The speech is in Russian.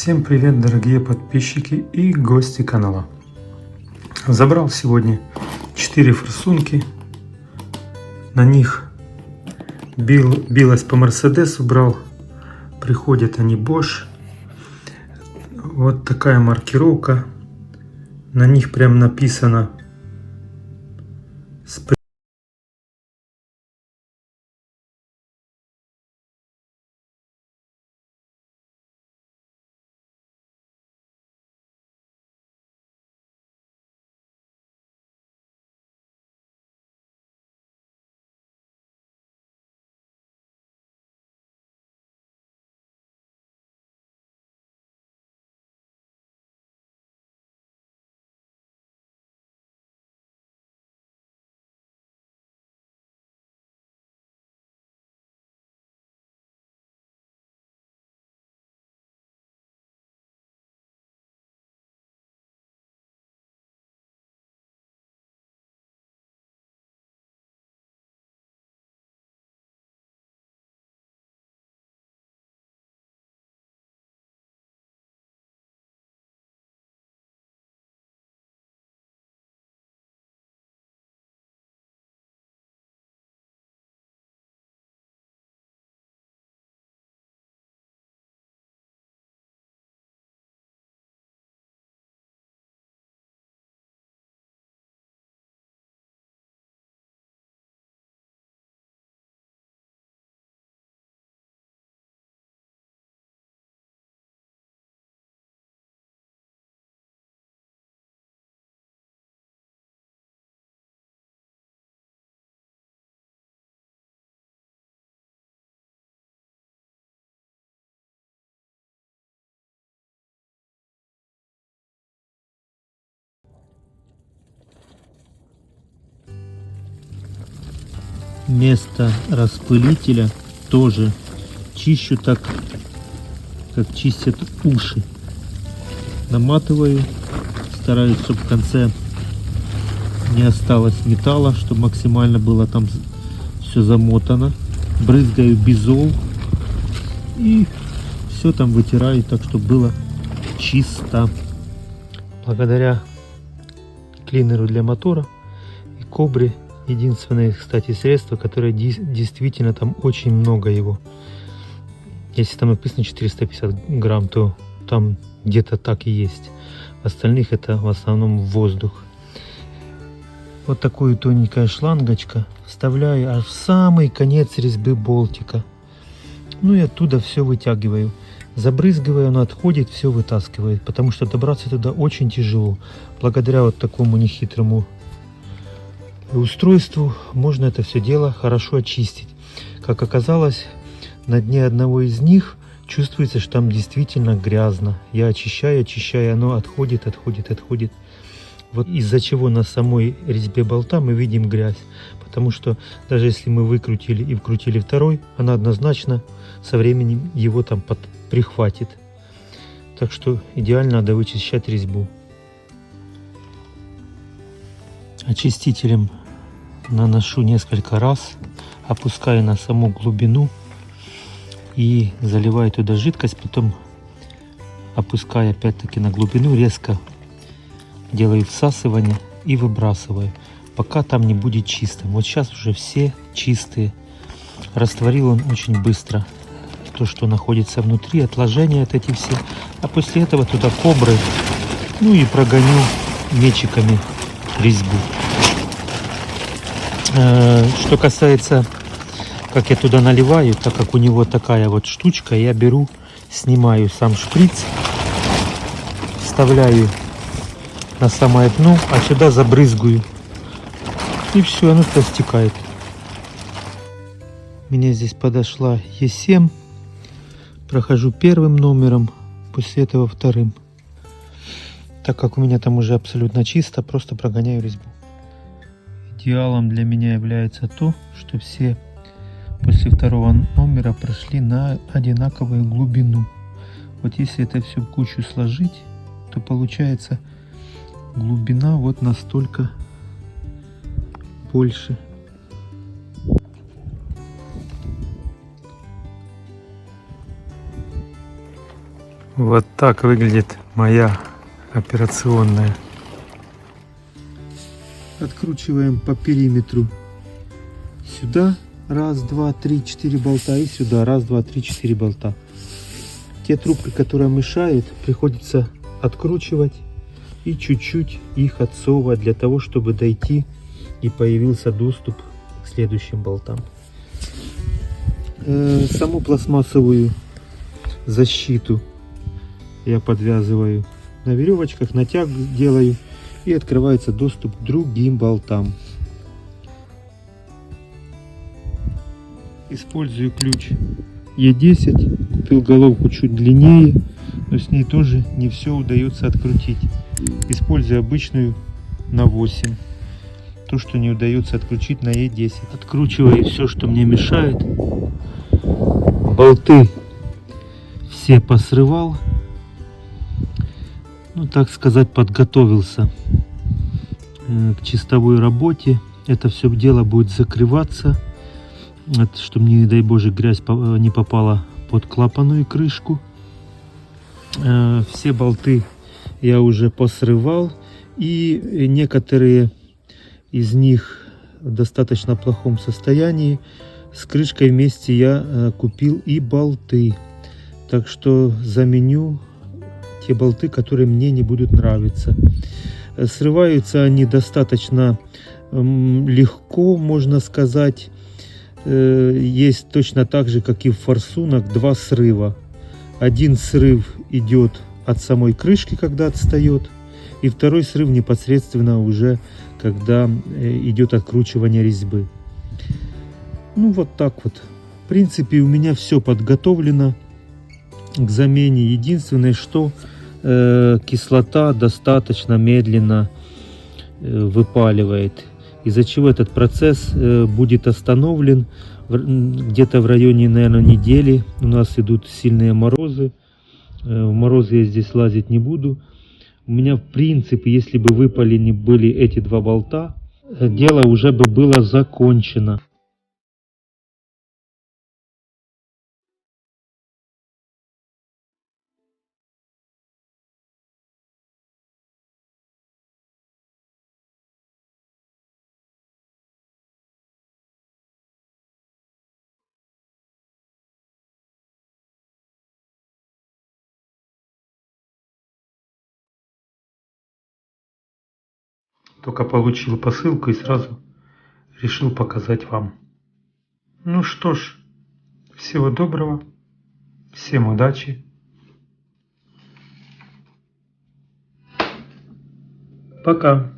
Всем привет, дорогие подписчики и гости канала. Забрал сегодня 4 форсунки. На них билась по Мерседесу брал. Приходят они Bosch. Вот такая маркировка. На них прям написано место распылителя тоже чищу так, как чистят уши. Наматываю, стараюсь, чтобы в конце не осталось металла, чтобы максимально было там все замотано. Брызгаю бизол и все там вытираю так, чтобы было чисто. Благодаря клинеру для мотора и кобре, единственное, кстати, средство, которое действительно там очень много его. Если там написано 450 грамм, то там где-то так и есть. В остальных это в основном воздух. Вот такую тоненькая шлангочка вставляю аж в самый конец резьбы болтика. Ну и оттуда все вытягиваю. Забрызгиваю, оно отходит, все вытаскивает. Потому что добраться туда очень тяжело. Благодаря вот такому нехитрому устройству можно это все дело хорошо очистить. Как оказалось, на дне одного из них чувствуется, что там действительно грязно. Я очищаю, оно отходит. Вот из-за чего на самой резьбе болта мы видим грязь. Потому что даже если мы выкрутили и вкрутили второй, она однозначно со временем его там прихватит. Так что идеально надо вычищать резьбу. Очистителем наношу несколько раз, опускаю на саму глубину и заливаю туда жидкость, потом опускаю опять-таки на глубину, резко делаю всасывание и выбрасываю, пока там не будет чистым. Вот сейчас уже все чистые. Растворил он очень быстро то, что находится внутри, отложения от эти все. А после этого туда кобры, ну и прогоню мечиками резьбу. Что касается, как я туда наливаю, так как у него такая вот штучка, я беру, снимаю сам шприц, вставляю на самое дно, а сюда забрызгаю. И все, оно туда стекает. Мне здесь подошла Е7. Прохожу первым номером, после этого вторым. Так как у меня там уже абсолютно чисто, просто прогоняю резьбу. Идеалом для меня является то, что все после второго номера прошли на одинаковую глубину. Вот если это все в кучу сложить, то получается глубина вот настолько больше. Вот так выглядит моя операционная. Откручиваем по периметру. Сюда раз, два, три, 4 болта. И сюда раз, два, три, 4 болта. Те трубки, которые мешают, приходится откручивать и чуть-чуть их отсовывать для того, чтобы дойти и появился доступ к следующим болтам. Саму пластмассовую защиту я подвязываю на веревочках, натяг делаю, и открывается доступ к другим болтам. Использую ключ Е10, купил головку чуть длиннее, но с ней тоже не все удается открутить. Использую обычную на 8, то, что не удается открутить на Е10. Откручиваю все, что мне мешает. Болты все посрывал, ну так сказать, подготовился к чистовой работе. Это все дело будет закрываться, чтобы, не дай боже, грязь не попала под клапанную крышку. Все болты я уже посрывал, и некоторые из них в достаточно плохом состоянии. С крышкой вместе я купил и болты, так что заменю те болты, которые мне не будут нравиться. Срываются они достаточно легко, можно сказать. Есть точно так же, как и в форсунок, два срыва. Один срыв идет от самой крышки, когда отстает, и второй срыв непосредственно уже, когда идет откручивание резьбы. Ну вот так вот. В принципе, у меня все подготовлено к замене. Единственное, что кислота достаточно медленно выпаливает, из-за чего этот процесс будет остановлен где-то в районе, наверное, недели. У нас идут сильные морозы. В морозы я здесь лазить не буду. У меня, в принципе, если бы выпалены были эти два болта, дело уже бы было закончено. Только получил посылку и сразу решил показать вам. Ну что ж, всего доброго, всем удачи. Пока.